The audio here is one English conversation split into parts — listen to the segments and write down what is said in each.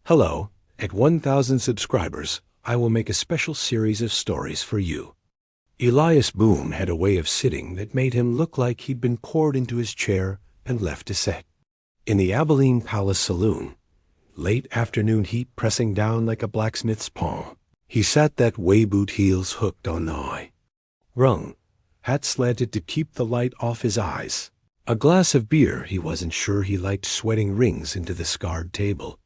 Hello, at 1,000 subscribers, I will make a special series of stories for you. Elias Boone had a way of sitting that made him look like he'd been poured into his chair and left to set. In the Abilene Palace Saloon, late afternoon heat pressing down like a blacksmith's palm, he sat that way-boot heels hooked on the eye. Rung, hat slanted to keep the light off his eyes. A glass of beer he wasn't sure he liked sweating rings into the scarred table.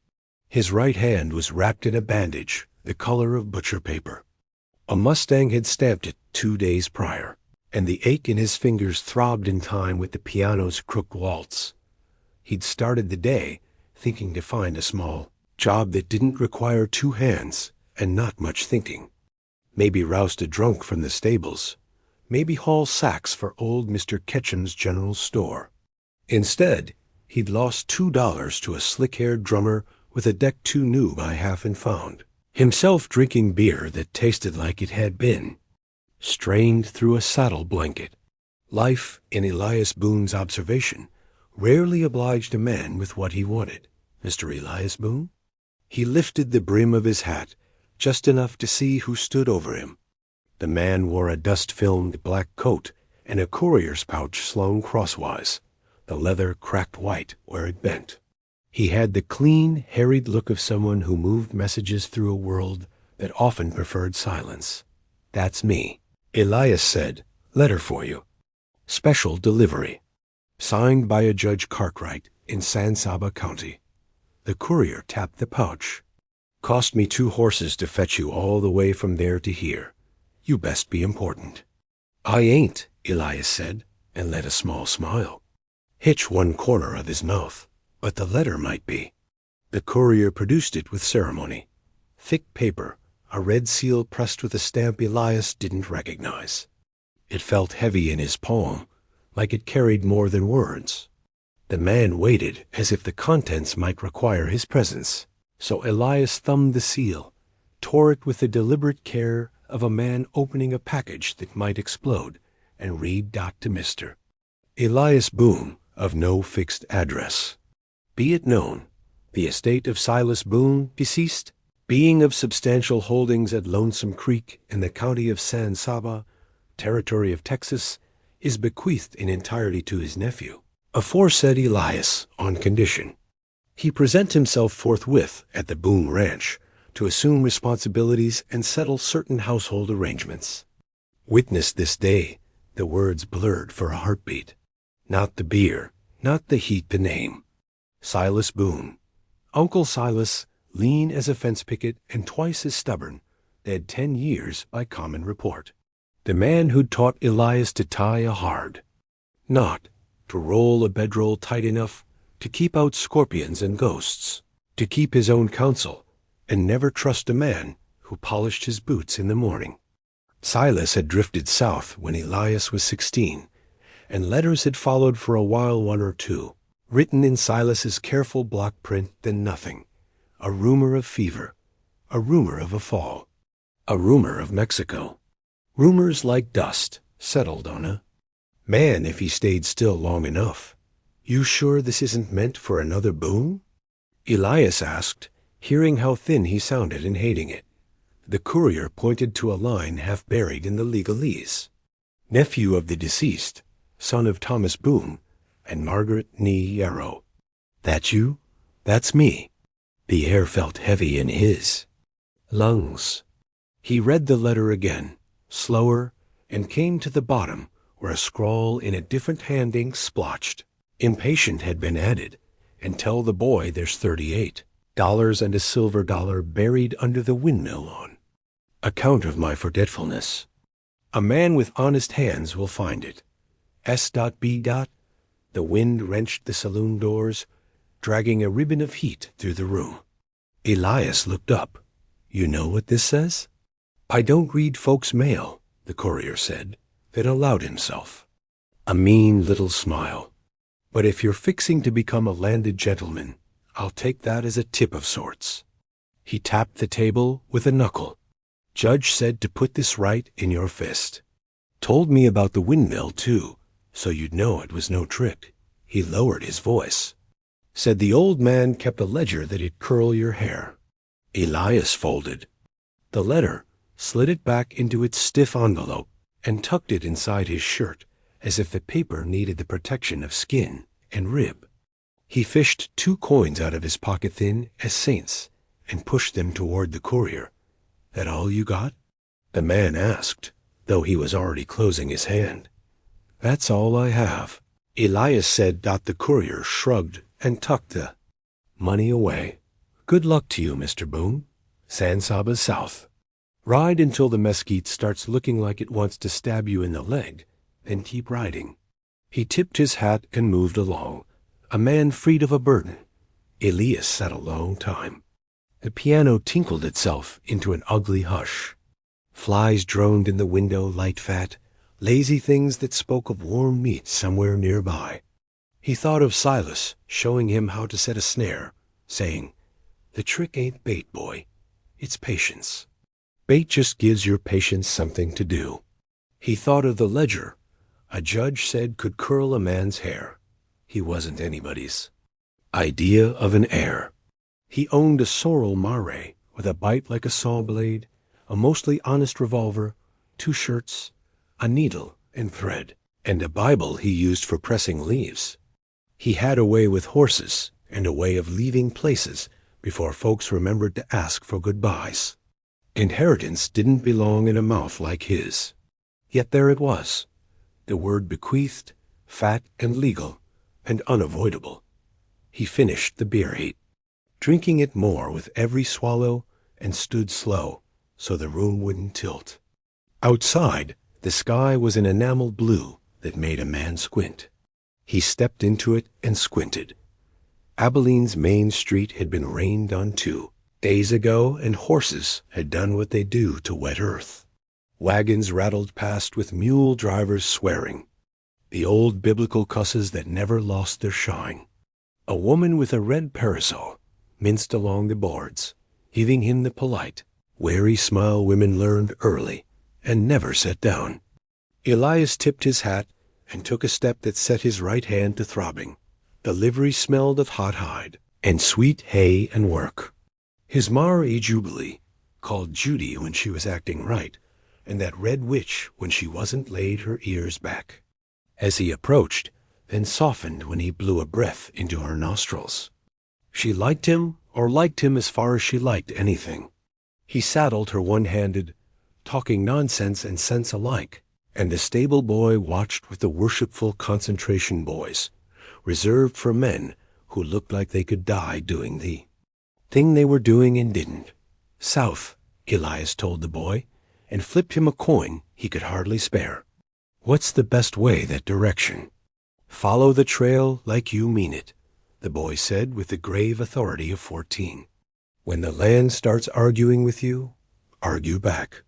His right hand was wrapped in a bandage, the color of butcher paper. A Mustang had stamped it 2 days prior, and the ache in his fingers throbbed in time with the piano's crooked waltz. He'd started the day thinking to find a small job that didn't require 2 hands and not much thinking. Maybe roust a drunk from the stables. Maybe haul sacks for old Mr. Ketchum's general store. Instead, he'd lost $2 to a slick-haired drummer with a deck too new by half and found, himself drinking beer that tasted like it had been, strained through a saddle blanket. Life, in Elias Boone's observation, rarely obliged a man with what he wanted. Mr. Elias Boone? He lifted the brim of his hat just enough to see who stood over him. The man wore a dust-filmed black coat and a courier's pouch slung crosswise, the leather cracked white where it bent. He had the clean, harried look of someone who moved messages through a world that often preferred silence. "That's me," Elias said. "Letter for you. Special delivery. Signed by a Judge Cartwright in San Saba County." The courier tapped the pouch. "Cost me 2 horses to fetch you all the way from there to here. You best be important." "I ain't," Elias said, and let a small smile hitch one corner of his mouth. "But the letter might be." The courier produced it with ceremony. Thick paper, a red seal pressed with a stamp Elias didn't recognize. It felt heavy in his palm, like it carried more than words. The man waited as if the contents might require his presence, so Elias thumbed the seal, tore it with the deliberate care of a man opening a package that might explode, and read dot to Mr. Elias Boone, of no fixed address. Be it known, the estate of Silas Boone, deceased, being of substantial holdings at Lonesome Creek in the county of San Saba, territory of Texas, is bequeathed in entirety to his nephew, aforesaid Elias, on condition he present himself forthwith at the Boone Ranch to assume responsibilities and settle certain household arrangements. Witness this day, the words blurred for a heartbeat. Not the beer, not the heat to name. Silas Boone. Uncle Silas, lean as a fence picket and twice as stubborn, dead 10 years by common report. The man who'd taught Elias to tie a hard knot, to roll a bedroll tight enough to keep out scorpions and ghosts, to keep his own counsel, and never trust a man who polished his boots in the morning. Silas had drifted south when Elias was 16, and letters had followed for a while, 1 or 2. Written in Silas's careful block print, then nothing. A rumor of fever, a rumor of a fall, a rumor of Mexico. Rumors like dust settled on a man if he stayed still long enough. "You sure this isn't meant for another Boone?" Elias asked, hearing how thin he sounded and hating it. The courier pointed to a line half buried in the legalese. "Nephew of the deceased, son of Thomas Boone and Margaret Nee Yarrow." "That you?" "That's me." The air felt heavy in his lungs. He read the letter again, slower, and came to the bottom where a scrawl in a different hand ink splotched. Impatient had been added, and tell the boy there's $38 and a silver dollar buried under the windmill on account of my forgetfulness. A man with honest hands will find it. S.B. The wind wrenched the saloon doors, dragging a ribbon of heat through the room. Elias looked up. "You know what this says?" "I don't read folks' mail," the courier said, then allowed himself a mean little smile. "But if you're fixing to become a landed gentleman, I'll take that as a tip of sorts." He tapped the table with a knuckle. "Judge said to put this right in your fist. Told me about the windmill, too, so you'd know it was no trick." He lowered his voice. Said the old man kept a ledger that'd curl your hair. Elias folded the letter, slid it back into its stiff envelope, and tucked it inside his shirt, as if the paper needed the protection of skin and rib. He fished 2 coins out of his pocket thin as saints and pushed them toward the courier. That all you got? The man asked, though he was already closing his hand. That's all I have, Elias said. The courier shrugged and tucked the money away. Good luck to you, Mr. Boone. San Saba's south. Ride until the mesquite starts looking like it wants to stab you in the leg, then keep riding. He tipped his hat and moved along, a man freed of a burden. Elias sat a long time. The piano tinkled itself into an ugly hush. Flies droned in the window, light fat, lazy things that spoke of warm meat somewhere nearby. He thought of Silas showing him how to set a snare, saying, "The trick ain't bait, boy. It's patience. Bait just gives your patience something to do." He thought of the ledger a judge said could curl a man's hair. He wasn't anybody's. Idea of an heir. He owned a sorrel mare with a bite like a saw blade, a mostly honest revolver, 2 shirts, a needle and thread, and a Bible he used for pressing leaves. He had a way with horses and a way of leaving places before folks remembered to ask for goodbyes. Inheritance didn't belong in a mouth like his. Yet there it was, the word bequeathed, fat and legal and unavoidable. He finished the beer heat, drinking it more with every swallow, and stood slow so the room wouldn't tilt. Outside, the sky was an enameled blue that made a man squint. He stepped into it and squinted. Abilene's main street had been rained on 2 days ago, and horses had done what they do to wet earth. Wagons rattled past with mule drivers swearing, the old biblical cusses that never lost their shine. A woman with a red parasol minced along the boards, giving him the polite, wary smile women learned early and never set down. Elias tipped his hat and took a step that set his right hand to throbbing. The livery smelled of hot hide and sweet hay and work. His Mar-e Jubilee, called Judy when she was acting right, and that red witch when she wasn't, laid her ears back as he approached, then softened when he blew a breath into her nostrils. She liked him, or liked him as far as she liked anything. He saddled her one-handed, talking nonsense and sense alike, and the stable boy watched with the worshipful concentration boys, reserved for men who looked like they could die doing the thing they were doing and didn't. South, Elias told the boy, and flipped him a coin he could hardly spare. What's the best way that direction? Follow the trail like you mean it, the boy said with the grave authority of 14. When the land starts arguing with you, argue back.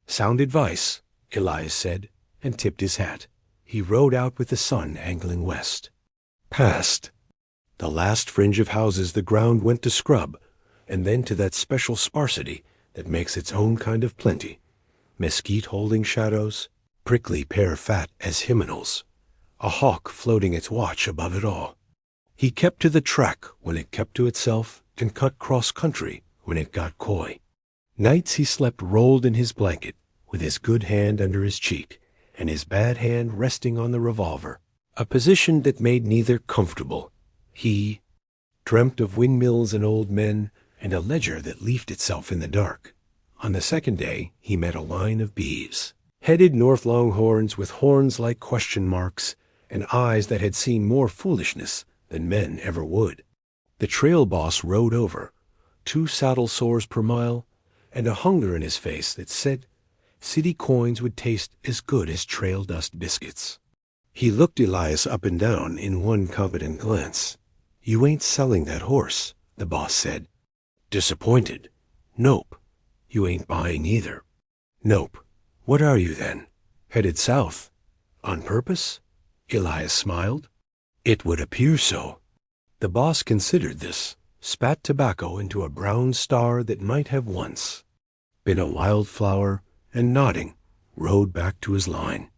Sound advice, Elias said, and tipped his hat. He rode out with the sun angling west. Past the last fringe of houses the ground went to scrub, and then to that special sparsity that makes its own kind of plenty. Mesquite holding shadows, prickly pear fat as hymenals, a hawk floating its watch above it all. He kept to the track when it kept to itself, and cut cross-country when it got coy. Nights he slept rolled in his blanket, with his good hand under his cheek, and his bad hand resting on the revolver, a position that made neither comfortable. He dreamt of windmills and old men, and a ledger that leafed itself in the dark. On the second day he met a line of beeves, headed north longhorns with horns like question marks, and eyes that had seen more foolishness than men ever would. The trail boss rode over, 2 saddle sores per mile, and a hunger in his face that said city coins would taste as good as trail dust biscuits. He looked Elias up and down in one confident glance. "You ain't selling that horse," the boss said. Disappointed. "Nope." "You ain't buying either." "Nope." "What are you then? Headed south? On purpose?" Elias smiled. "It would appear so." The boss considered this, spat tobacco into a brown star that might have once been a wildflower, and nodding, rode back to his line.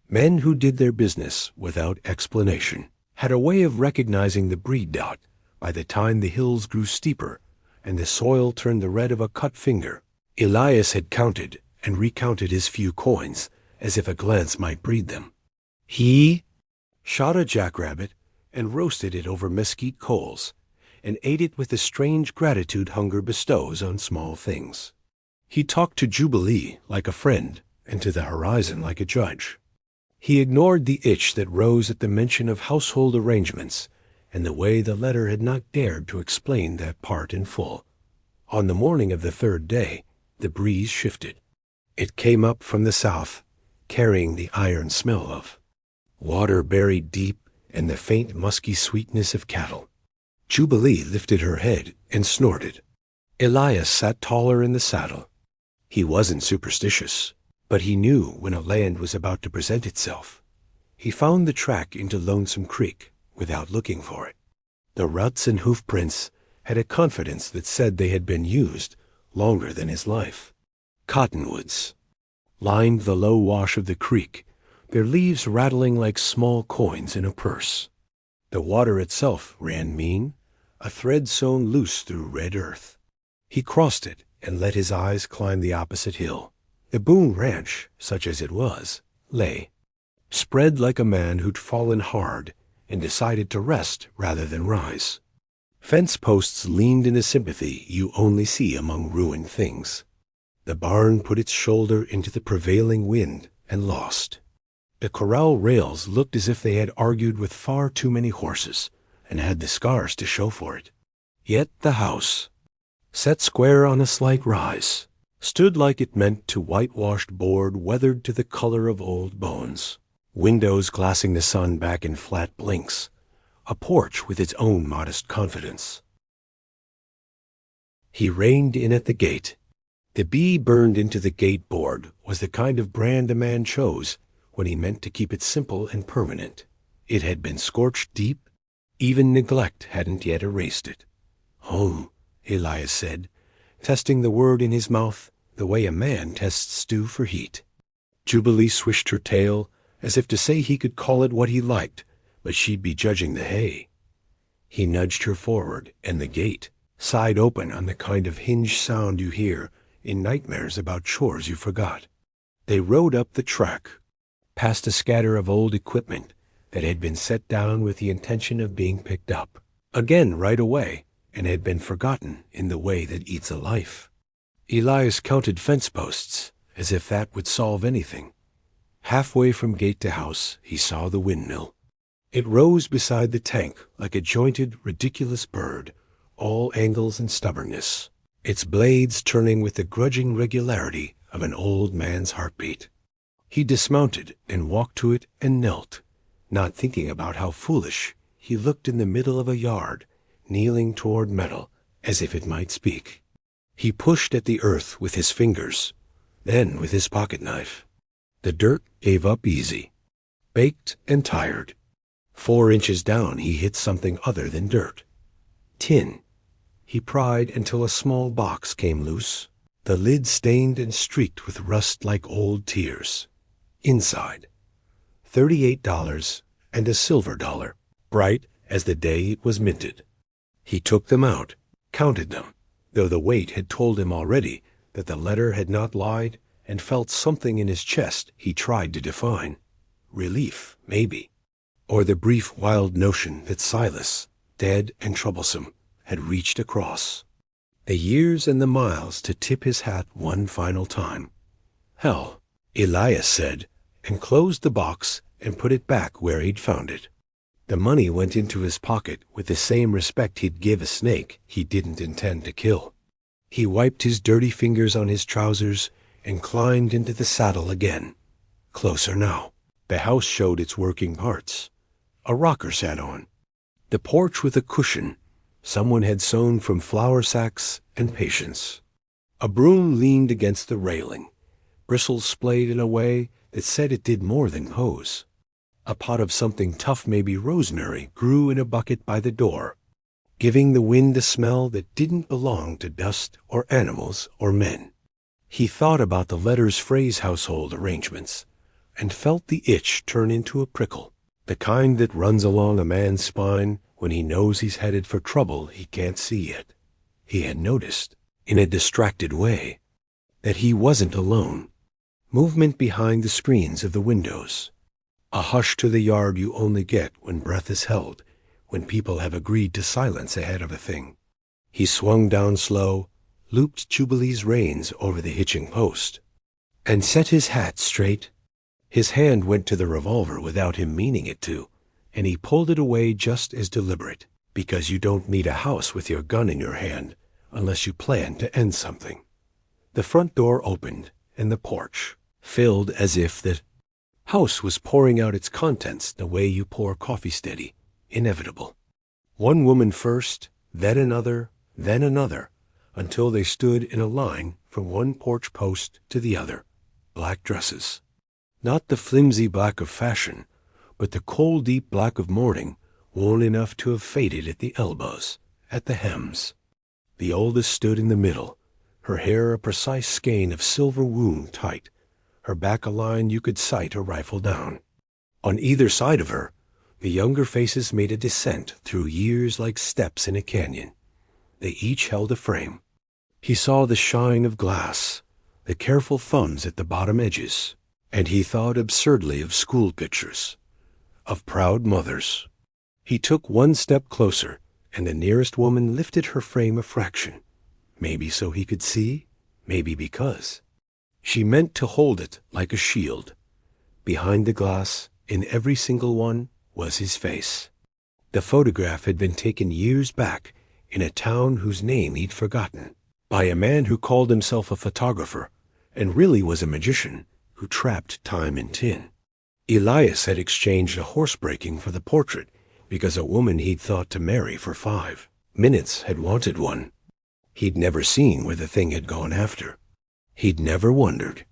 Men who did their business without explanation had a way of recognizing the breed dot By the time the hills grew steeper and the soil turned the red of a cut finger, Elias had counted and recounted his few coins as if a glance might breed them. He shot a jackrabbit and roasted it over mesquite coals, and ate it with the strange gratitude hunger bestows on small things. He talked to Jubilee like a friend and to the horizon like a judge. He ignored the itch that rose at the mention of household arrangements and the way the letter had not dared to explain that part in full. On the morning of the third day, the breeze shifted. It came up from the south, carrying the iron smell of water buried deep and the faint musky sweetness of cattle. Jubilee lifted her head and snorted. Elias sat taller in the saddle. He wasn't superstitious, but he knew when a land was about to present itself. He found the track into Lonesome Creek without looking for it. The ruts and hoof prints had a confidence that said they had been used longer than his life. Cottonwoods lined the low wash of the creek, their leaves rattling like small coins in a purse. The water itself ran mean, a thread sewn loose through red earth. He crossed it and let his eyes climb the opposite hill. The Boone Ranch, such as it was, lay, spread like a man who'd fallen hard and decided to rest rather than rise. Fence posts leaned in the sympathy you only see among ruined things. The barn put its shoulder into the prevailing wind and lost. The corral rails looked as if they had argued with far too many horses and had the scars to show for it. Yet the house, set square on a slight rise, stood like it meant to whitewashed board weathered to the color of old bones, windows glassing the sun back in flat blinks, a porch with its own modest confidence. He reined in at the gate. The bee burned into the gate board was the kind of brand a man chose when he meant to keep it simple and permanent. It had been scorched deep. Even neglect hadn't yet erased it. "Home," Elias said, testing the word in his mouth the way a man tests stew for heat. Jubilee swished her tail as if to say he could call it what he liked, but she'd be judging the hay. He nudged her forward, and the gate sighed open on the kind of hinge sound you hear in nightmares about chores you forgot. They rode up the track, past a scatter of old equipment that had been set down with the intention of being picked up again right away and had been forgotten in the way that eats a life. Elias counted fence posts as if that would solve anything. Halfway from gate to house, he saw the windmill. It rose beside the tank like a jointed, ridiculous bird, all angles and stubbornness, its blades turning with the grudging regularity of an old man's heartbeat. He dismounted and walked to it and knelt, not thinking about how foolish he looked in the middle of a yard, kneeling toward metal as if it might speak. He pushed at the earth with his fingers, then with his pocket knife. The dirt gave up easy. Baked and tired. 4 inches down he hit something other than dirt. Tin. He pried until a small box came loose, the lid stained and streaked with rust like old tears. Inside, $38 and a silver dollar, bright as the day it was minted. He took them out, counted them, though the weight had told him already that the letter had not lied, and felt something in his chest he tried to define. Relief, maybe. Or the brief wild notion that Silas, dead and troublesome, had reached across. The years and the miles to tip his hat one final time. Hell, Elias said, and closed the box and put it back where he'd found it. The money went into his pocket with the same respect he'd give a snake he didn't intend to kill. He wiped his dirty fingers on his trousers and climbed into the saddle again. Closer now. The house showed its working parts. A rocker sat on. The porch with a cushion someone had sewn from flour sacks and patience. A broom leaned against the railing, bristles splayed in a way that said it did more than pose. A pot of something tough, maybe rosemary, grew in a bucket by the door, giving the wind a smell that didn't belong to dust or animals or men. He thought about the letter's phrase household arrangements and felt the itch turn into a prickle, the kind that runs along a man's spine When he knows he's headed for trouble he can't see yet. He had noticed, in a distracted way, that he wasn't alone. Movement behind the screens of the windows. A hush to the yard you only get when breath is held, when people have agreed to silence ahead of a thing. He swung down slow, looped Jubilee's reins over the hitching post, and set his hat straight. His hand went to the revolver without him meaning it to, and he pulled it away just as deliberate, because you don't meet a house with your gun in your hand unless you plan to end something. The front door opened, and the porch filled as if the house was pouring out its contents the way you pour coffee steady, inevitable. One woman first, then another, until they stood in a line from one porch post to the other. Black dresses. Not the flimsy black of fashion, but the coal deep black of mourning, worn enough to have faded at the elbows, at the hems. The oldest stood in the middle, her hair a precise skein of silver wound tight, her back a line you could sight a rifle down. On either side of her, the younger faces made a descent through years like steps in a canyon. They each held a frame. He saw the shine of glass, the careful thumbs at the bottom edges, and he thought absurdly of school pictures, of proud mothers. He took one step closer, and the nearest woman lifted her frame a fraction, maybe so he could see, maybe because. She meant to hold it like a shield. Behind the glass, in every single one, was his face. The photograph had been taken years back in a town whose name he'd forgotten, by a man who called himself a photographer and really was a magician who trapped time in tin. Elias had exchanged a horse breaking for the portrait because a woman he'd thought to marry for 5 minutes had wanted one. He'd never seen where the thing had gone after. He'd never wondered.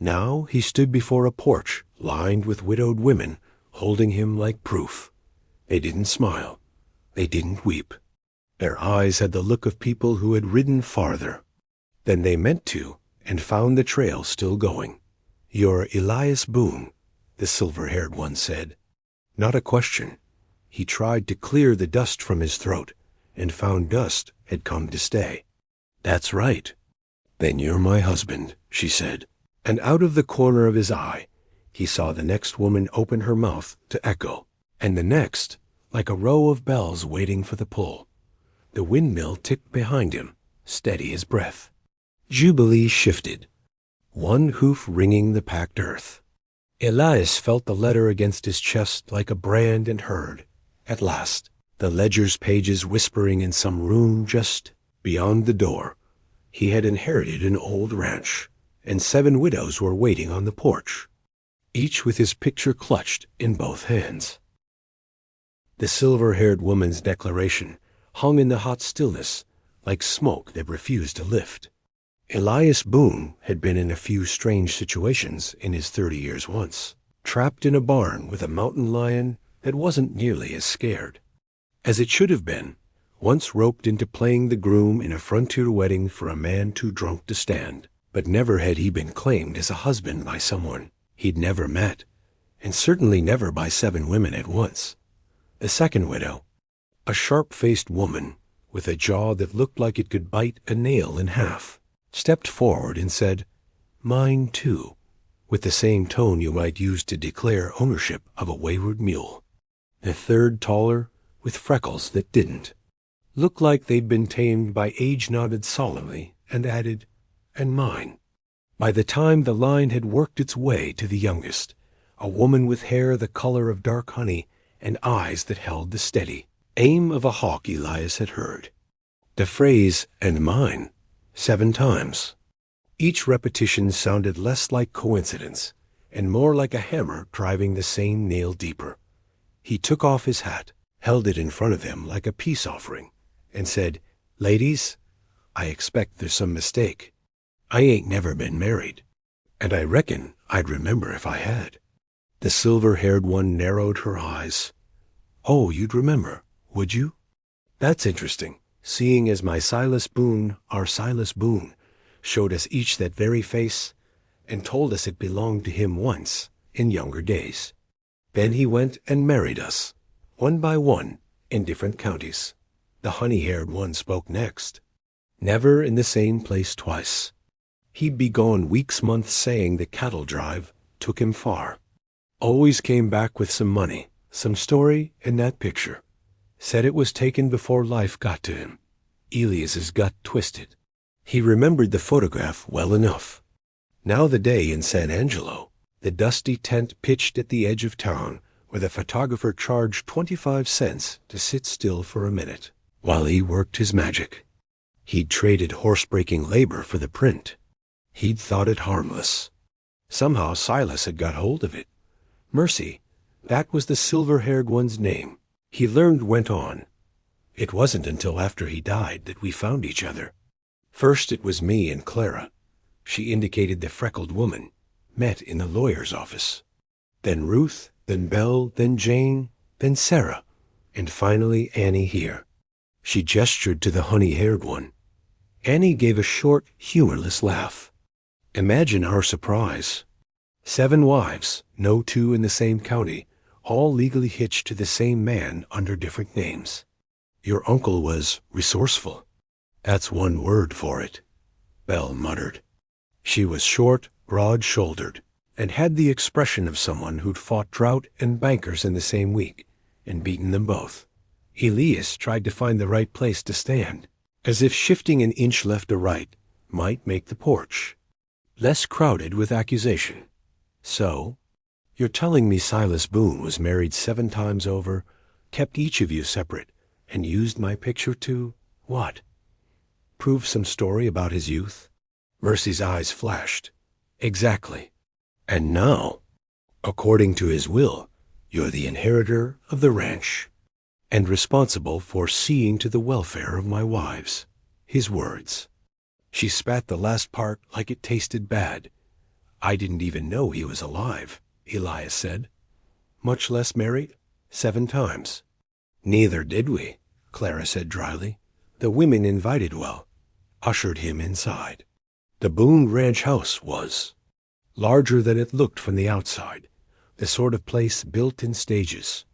Now he stood before a porch lined with widowed women holding him like proof. They didn't smile. They didn't weep. Their eyes had the look of people who had ridden farther than they meant to and found the trail still going. "You're Elias Boone," the silver-haired one said. Not a question. He tried to clear the dust from his throat and found dust had come to stay. "That's right." "Then you're my husband," she said. And out of the corner of his eye, he saw the next woman open her mouth to echo, and the next, like a row of bells waiting for the pull. The windmill ticked behind him, steady as breath. Jubilee shifted, one hoof ringing the packed earth. Elias felt the letter against his chest like a brand and heard, at last, the ledger's pages whispering in some room just beyond the door. He had inherited an old ranch, and 7 widows were waiting on the porch, each with his picture clutched in both hands. The silver-haired woman's declaration hung in the hot stillness like smoke that refused to lift. Elias Boone had been in a few strange situations in his 30 years once, trapped in a barn with a mountain lion that wasn't nearly as scared as it should have been, once roped into playing the groom in a frontier wedding for a man too drunk to stand. But never had he been claimed as a husband by someone he'd never met, and certainly never by 7 women at once. The second widow, a sharp-faced woman with a jaw that looked like it could bite a nail in half, stepped forward and said, "Mine too," with the same tone you might use to declare ownership of a wayward mule. The third, taller, with freckles that didn't, looked like they'd been tamed by age, nodded solemnly and added, "And mine." By the time the line had worked its way to the youngest, a woman with hair the color of dark honey and eyes that held the steady aim of a hawk Elias had heard. The phrase, "and mine," 7 times. Each repetition sounded less like coincidence and more like a hammer driving the same nail deeper. He took off his hat, held it in front of him like a peace offering, and said, "Ladies, I expect there's some mistake. I ain't never been married, and I reckon I'd remember if I had." The silver-haired one narrowed her eyes. "Oh, you'd remember, would you? That's interesting, seeing as my Silas Boone, our Silas Boone, showed us each that very face and told us it belonged to him once, in younger days. Then he went and married us, one by one, in different counties. The honey-haired one spoke next. Never in the same place twice. He'd be gone weeks, months, saying the cattle drive took him far. Always came back with some money, some story, and that picture. Said it was taken before life got to him. Elias's gut twisted. He remembered the photograph well enough. Now the day in San Angelo, the dusty tent pitched at the edge of town, where the photographer charged 25 cents to sit still for a minute while he worked his magic. He'd traded horse-breaking labor for the print. He'd thought it harmless. Somehow Silas had got hold of it. Mercy, that was the silver-haired one's name. He learned went on. It wasn't until after he died that we found each other. First it was me and Clara. She indicated the freckled woman, met in the lawyer's office. Then Ruth, then Belle, then Jane, then Sarah, and finally Annie here. She gestured to the honey-haired one. Annie gave a short, humorless laugh. Imagine our surprise. 7 wives, no 2 in the same county, all legally hitched to the same man under different names. Your uncle was resourceful. That's one word for it, Belle muttered. She was short, broad-shouldered, and had the expression of someone who'd fought drought and bankers in the same week, and beaten them both. Elias tried to find the right place to stand, as if shifting an inch left or right might make the porch less crowded with accusation. So, you're telling me Silas Boone was married 7 times over, kept each of you separate, and used my picture to, what? Prove some story about his youth? Mercy's eyes flashed. Exactly. And now, according to his will, you're the inheritor of the ranch, and responsible for seeing to the welfare of my wives. His words. She spat the last part like it tasted bad. I didn't even know he was alive, Elias said. Much less married? 7 times. Neither did we, Clara said dryly. The women invited well, ushered him inside. The Boone Ranch house was larger than it looked from the outside, the sort of place built in stages.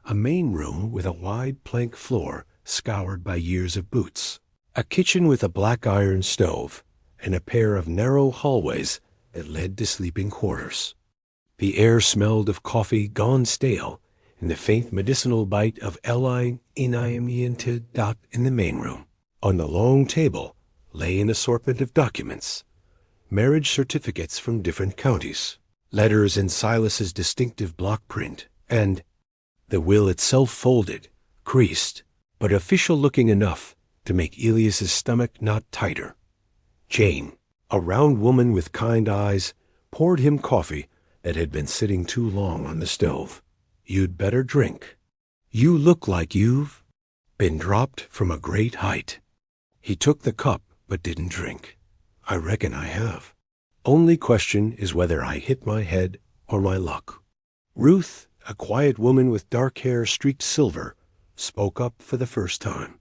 A main room with a wide plank floor scoured by years of boots. A kitchen with a black iron stove, and a pair of narrow hallways that led to sleeping quarters. The air smelled of coffee gone stale, and the faint medicinal bite of L-I-N-I-M-E-N-T in the main room. On the long table lay an assortment of documents, marriage certificates from different counties, letters in Silas's distinctive block print, and the will itself folded, creased, but official-looking enough to make Elias's stomach knot tighter. Jane, a round woman with kind eyes, poured him coffee that had been sitting too long on the stove. You'd better drink. You look like you've been dropped from a great height. He took the cup but didn't drink. I reckon I have. Only question is whether I hit my head or my luck. Ruth, a quiet woman with dark hair streaked silver, spoke up for the first time.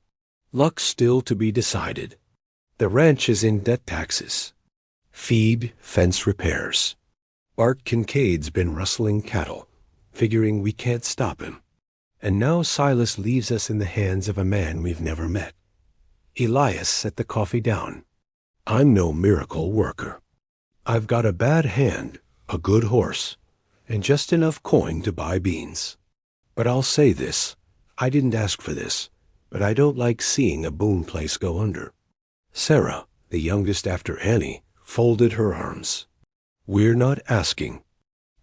Luck's still to be decided. The ranch is in debt taxes. Feed, fence repairs. Bart Kincaid's been rustling cattle, figuring we can't stop him. And now Silas leaves us in the hands of a man we've never met. Elias set the coffee down. I'm no miracle worker. I've got a bad hand, a good horse, and just enough coin to buy beans. But I'll say this, I didn't ask for this, but I don't like seeing a Boone place go under. Sarah, the youngest after Annie, folded her arms. We're not asking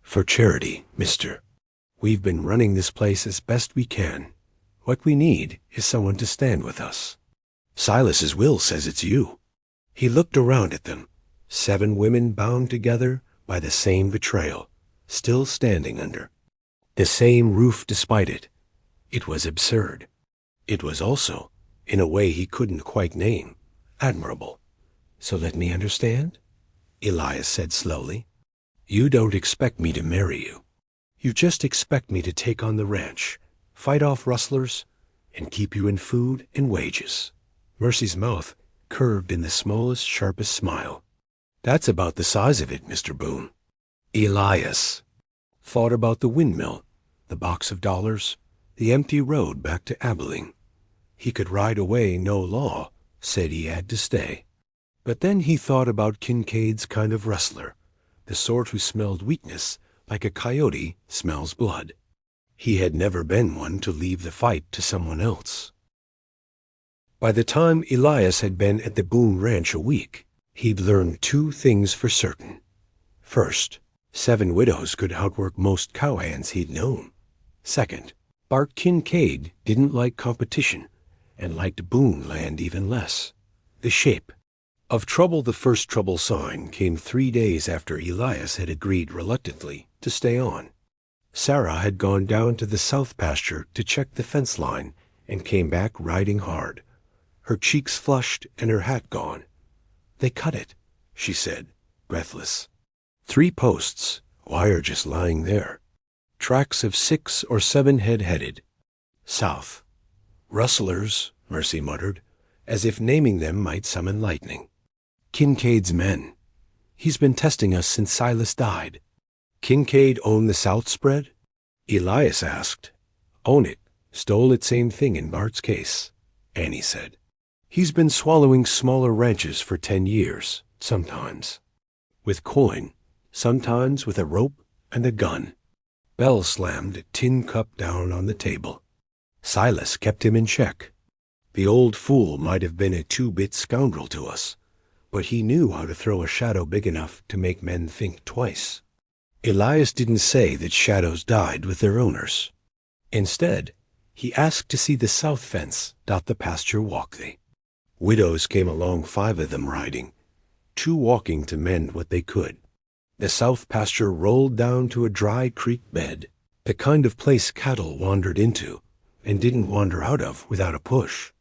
for charity, mister. We've been running this place as best we can. What we need is someone to stand with us. Silas's will says it's you. He looked around at them. 7 women bound together by the same betrayal, still standing under the same roof despite it. It was absurd. It was also, in a way he couldn't quite name, admirable. So let me understand, Elias said slowly. You don't expect me to marry you. You just expect me to take on the ranch, fight off rustlers, and keep you in food and wages. Mercy's mouth curved in the smallest, sharpest smile. That's about the size of it, Mr. Boone. Elias thought about the windmill, the box of dollars, the empty road back to Abilene. He could ride away, no law said he had to stay. But then he thought about Kincaid's kind of rustler, the sort who smelled weakness like a coyote smells blood. He had never been one to leave the fight to someone else. By the time Elias had been at the Boone Ranch a week, he'd learned two things for certain. First, 7 widows could outwork most cowhands he'd known. Second, Bart Kincaid didn't like competition and liked Boone land even less. The shape of trouble. The first trouble sign came 3 days after Elias had agreed reluctantly to stay on. Sarah had gone down to the south pasture to check the fence line and came back riding hard, her cheeks flushed and her hat gone. "They cut it," she said, breathless. 3 posts, wire just lying there. Tracks of 6 or 7 headed south. "Rustlers," Mercy muttered, as if naming them might summon lightning. "Kincaid's men. He's been testing us since Silas died." "Kincaid own the south spread?" Elias asked. "Own it. Stole it, same thing in Bart's case," Annie said. "He's been swallowing smaller ranches for 10 years, sometimes with coin, sometimes with a rope and a gun." Belle slammed a tin cup down on the table. "Silas kept him in check. The old fool might have been a 2-bit scoundrel to us, but he knew how to throw a shadow big enough to make men think twice." Elias didn't say that shadows died with their owners. Instead, he asked to see the south fence dot the pasture walkway. Widows came along, 5 of them riding, 2 walking to mend what they could. The south pasture rolled down to a dry creek bed, the kind of place cattle wandered into and didn't wander out of without a push.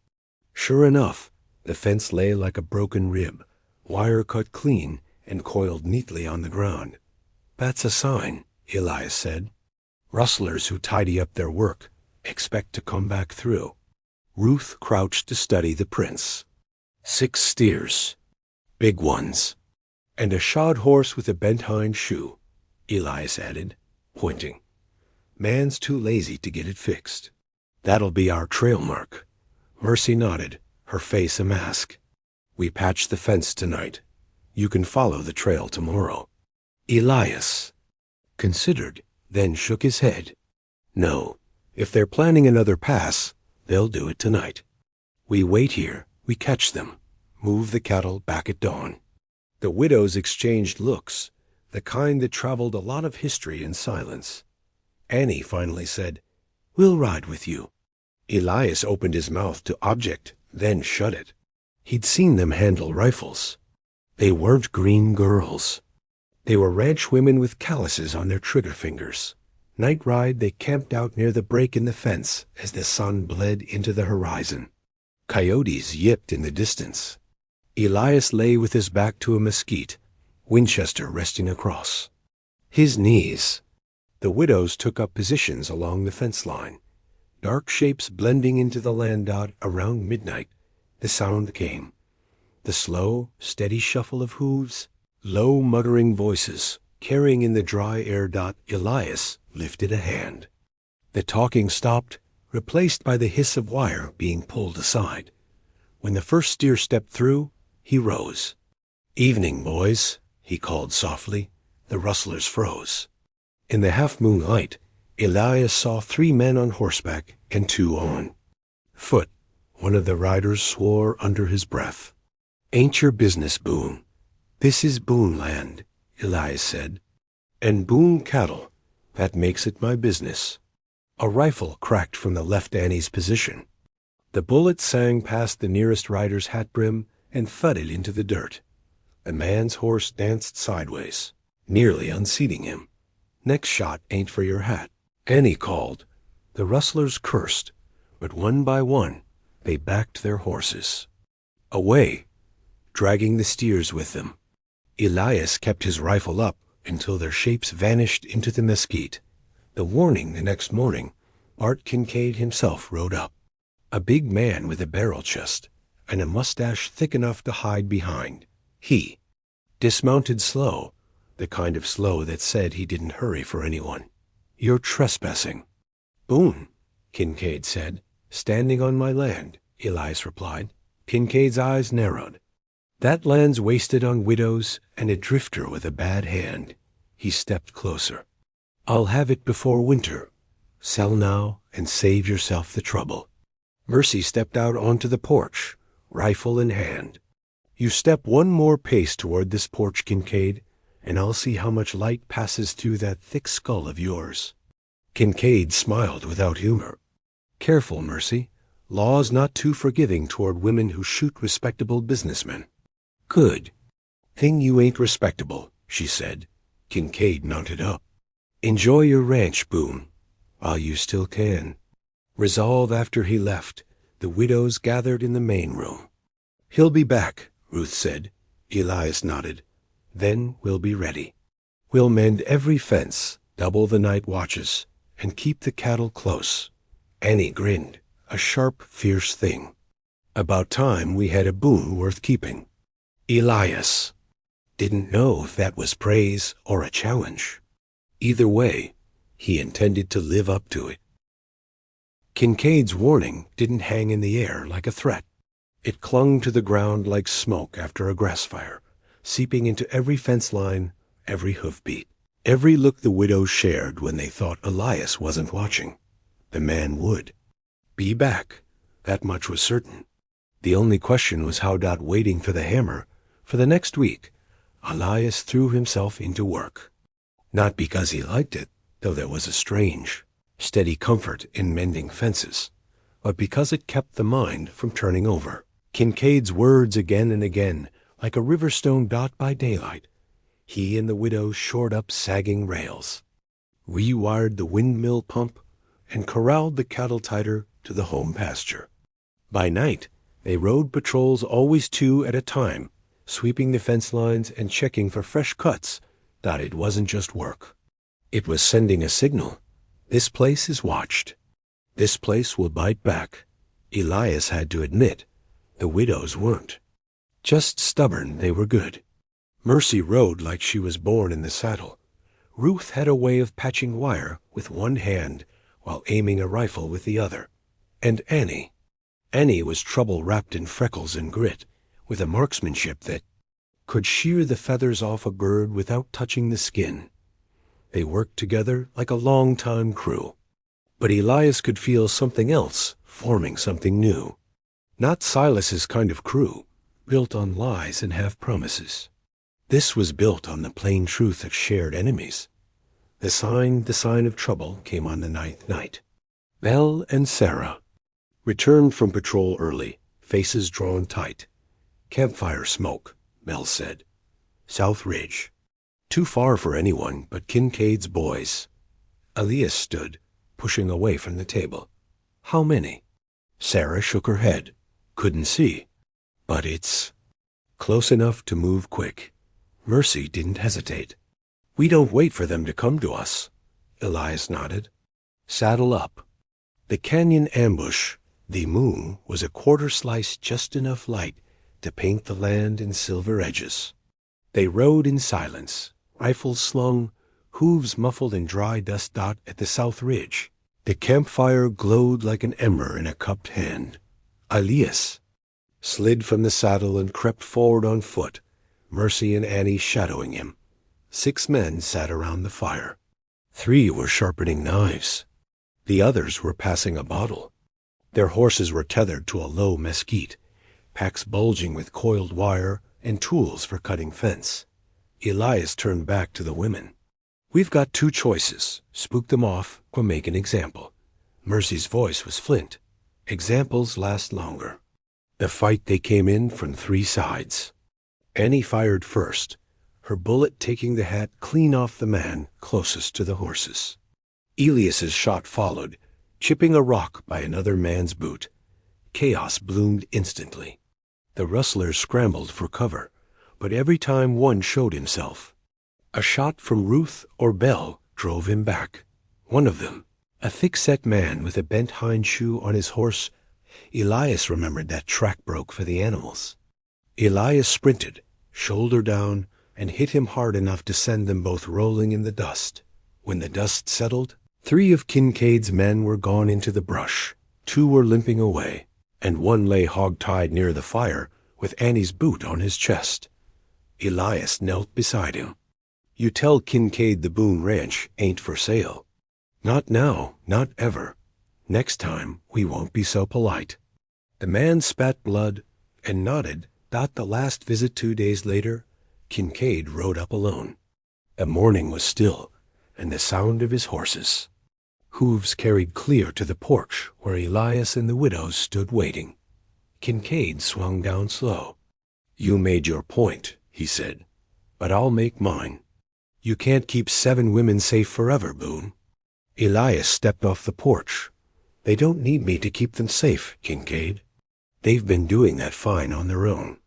Sure enough, the fence lay like a broken rib, wire cut clean and coiled neatly on the ground. "That's a sign," Elias said. "Rustlers who tidy up their work expect to come back through." Ruth crouched to study the prints. 6 steers, big ones, and a shod horse with a bent hind shoe, Elias added, pointing. "Man's too lazy to get it fixed." "That'll be our trail mark." Mercy nodded, her face a mask. "We patched the fence tonight. You can follow the trail tomorrow." Elias considered, then shook his head. "No, if they're planning another pass, they'll do it tonight. We wait here, we catch them, move the cattle back at dawn." The widows exchanged looks, the kind that traveled a lot of history in silence. Annie finally said, "We'll ride with you." Elias opened his mouth to object, then shut it. He'd seen them handle rifles. They weren't green girls. They were ranch women with calluses on their trigger fingers. Night ride, they camped out near the break in the fence as the sun bled into the horizon. Coyotes yipped in the distance. Elias lay with his back to a mesquite, Winchester resting across his knees. The widows took up positions along the fence line, dark shapes blending into the land dot. Around midnight, the sound came. The slow, steady shuffle of hooves, low muttering voices carrying in the dry air. Elias lifted a hand. The talking stopped, replaced by the hiss of wire being pulled aside. When the first steer stepped through, he rose. "Evening, boys," he called softly. The rustlers froze. In the half-moon light, Elias saw 3 men on horseback and 2 on foot. One of the riders swore under his breath. "Ain't your business, Boone. This is Boone land," Elias said. "And Boone cattle. That makes it my business." A rifle cracked from the left Annie's position. The bullet sang past the nearest rider's hat brim and thudded into the dirt. A man's horse danced sideways, nearly unseating him. "Next shot ain't for your hat," Annie called. The rustlers cursed, but one by one they backed their horses away, dragging the steers with them. Elias kept his rifle up until their shapes vanished into the mesquite. The warning the next morning, Bart Kincaid himself rode up. A big man with a barrel chest and a mustache thick enough to hide behind. He dismounted slow, the kind of slow that said he didn't hurry for anyone. "You're trespassing." "Boone," Kincaid said. "Standing on my land," Elias replied. Kincaid's eyes narrowed. "That land's wasted on widows and a drifter with a bad hand." He stepped closer. "I'll have it before winter. Sell now and save yourself the trouble." Mercy stepped out onto the porch, rifle in hand. "You step one more pace toward this porch, Kincaid, and I'll see how much light passes through that thick skull of yours." Kincaid smiled without humor. "Careful, Mercy. Law's not too forgiving toward women who shoot respectable businessmen." "Good. Thing you ain't respectable," she said. Kincaid mounted up. "Enjoy your ranch, Boone, while you still can." Resolve after he left, the widows gathered in the main room. "He'll be back," Ruth said. Elias nodded. "Then we'll be ready. We'll mend every fence, double the night watches, and keep the cattle close." Annie grinned, a sharp, fierce thing. "About time we had a Boone worth keeping." Elias didn't know if that was praise or a challenge. Either way, he intended to live up to it. Kincaid's warning didn't hang in the air like a threat. It clung to the ground like smoke after a grass fire, seeping into every fence line, every hoofbeat, every look the widows shared when they thought Elias wasn't watching. The man would be back. That much was certain. The only question was how, waiting for the hammer, for the next week, Elias threw himself into work. Not because he liked it, though there was a strange, steady comfort in mending fences, but because it kept the mind from turning over. Kincaid's words again and again, like a riverstone dot by daylight. He and the widow shored up sagging rails, rewired the windmill pump, and corralled the cattle tighter to the home pasture. By night, they rode patrols, always two at a time, sweeping the fence lines and checking for fresh cuts. It wasn't just work. It was sending a signal. This place is watched. This place will bite back. Elias had to admit, the widows weren't. Just stubborn, they were good. Mercy rode like she was born in the saddle. Ruth had a way of patching wire with one hand while aiming a rifle with the other. And Annie was trouble wrapped in freckles and grit, with a marksmanship that could shear the feathers off a bird without touching the skin. They worked together like a long-time crew. But Elias could feel something else, forming something new. Not Silas's kind of crew, built on lies and half-promises. This was built on the plain truth of shared enemies. The sign of trouble came on the 9th night. Belle and Sarah returned from patrol early, faces drawn tight. "Campfire smoke," Belle said. "South Ridge. Too far for anyone but Kincaid's boys." Elias stood, pushing away from the table. "How many?" Sarah shook her head. "Couldn't see. But it's close enough to move quick." Mercy didn't hesitate. "We don't wait for them to come to us." Elias nodded. "Saddle up." The canyon ambush, the moon, was a quarter slice, just enough light to paint the land in silver edges. They rode in silence, rifles slung, hooves muffled in dry dust. At the South Ridge, the campfire glowed like an ember in a cupped hand. Elias slid from the saddle and crept forward on foot, Mercy and Annie shadowing him. 6 men sat around the fire. 3 were sharpening knives. The others were passing a bottle. Their horses were tethered to a low mesquite, packs bulging with coiled wire and tools for cutting fence. Elias turned back to the women. "We've got 2 choices. Spook them off or make an example." Mercy's voice was flint. Examples last longer. The fight, they came in from 3 sides. Annie fired first, her bullet taking the hat clean off the man closest to the horses. Elias's shot followed, chipping a rock by another man's boot. Chaos bloomed instantly. The rustlers scrambled for cover, but every time one showed himself, a shot from Ruth or Belle drove him back. One of them, a thick-set man with a bent hind shoe on his horse. Elias remembered that track broke for the animals. Elias sprinted, shoulder down, and hit him hard enough to send them both rolling in the dust. When the dust settled, 3 of Kincaid's men were gone into the brush, 2 were limping away, and 1 lay hog-tied near the fire with Annie's boot on his chest. Elias knelt beside him. "You tell Kincaid the Boone Ranch ain't for sale." "Not now, not ever. Next time we won't be so polite." The man spat blood and nodded. The last visit 2 days later, Kincaid rode up alone. The morning was still, and the sound of his horses' hooves carried clear to the porch where Elias and the widows stood waiting. Kincaid swung down slow. "You made your point," he said, "but I'll make mine. You can't keep 7 women safe forever, Boone." Elias stepped off the porch. "They don't need me to keep them safe, Kincaid. They've been doing that fine on their own.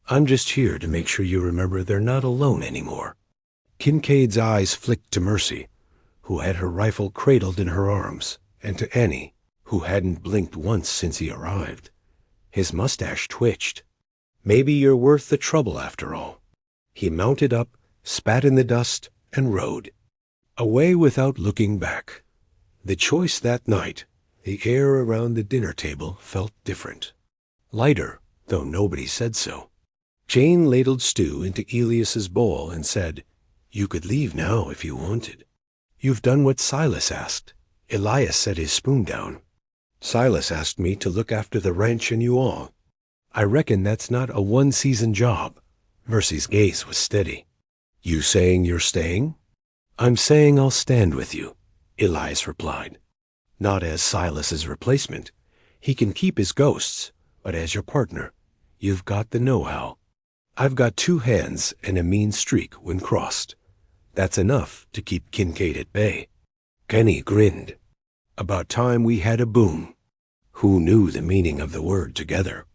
I'm just here to make sure you remember they're not alone anymore." Kincaid's eyes flicked to Mercy, who had her rifle cradled in her arms, and to Annie, who hadn't blinked once since he arrived. His mustache twitched. "Maybe you're worth the trouble after all." He mounted up, spat in the dust, and rode away without looking back. The choice that night, the air around the dinner table felt different. Lighter, though nobody said so. Jane ladled stew into Elias's bowl and said, "You could leave now if you wanted. You've done what Silas asked." Elias set his spoon down. "Silas asked me to look after the ranch and you all. I reckon that's not a one-season job." Mercy's gaze was steady. "You saying you're staying?" "I'm saying I'll stand with you," Elias replied. "Not as Silas's replacement. He can keep his ghosts, but as your partner, you've got the know-how. I've got 2 hands and a mean streak when crossed. That's enough to keep Kincaid at bay." Kenny grinned. "About time we had a Boone who knew the meaning of the word together."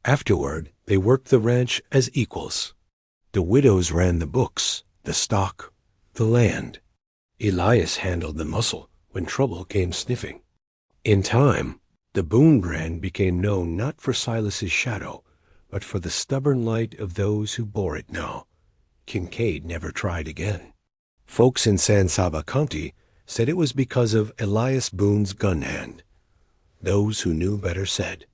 Afterward, they worked the ranch as equals. The widows ran the books, the stock, the land. Elias handled the muscle when trouble came sniffing. In time, the Boone brand became known not for Silas's shadow, but for the stubborn light of those who bore it now. Kincaid never tried again. Folks in San Saba County said it was because of Elias Boone's gun hand. Those who knew better said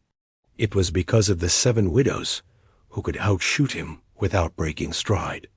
it was because of the 7 widows who could outshoot him without breaking stride.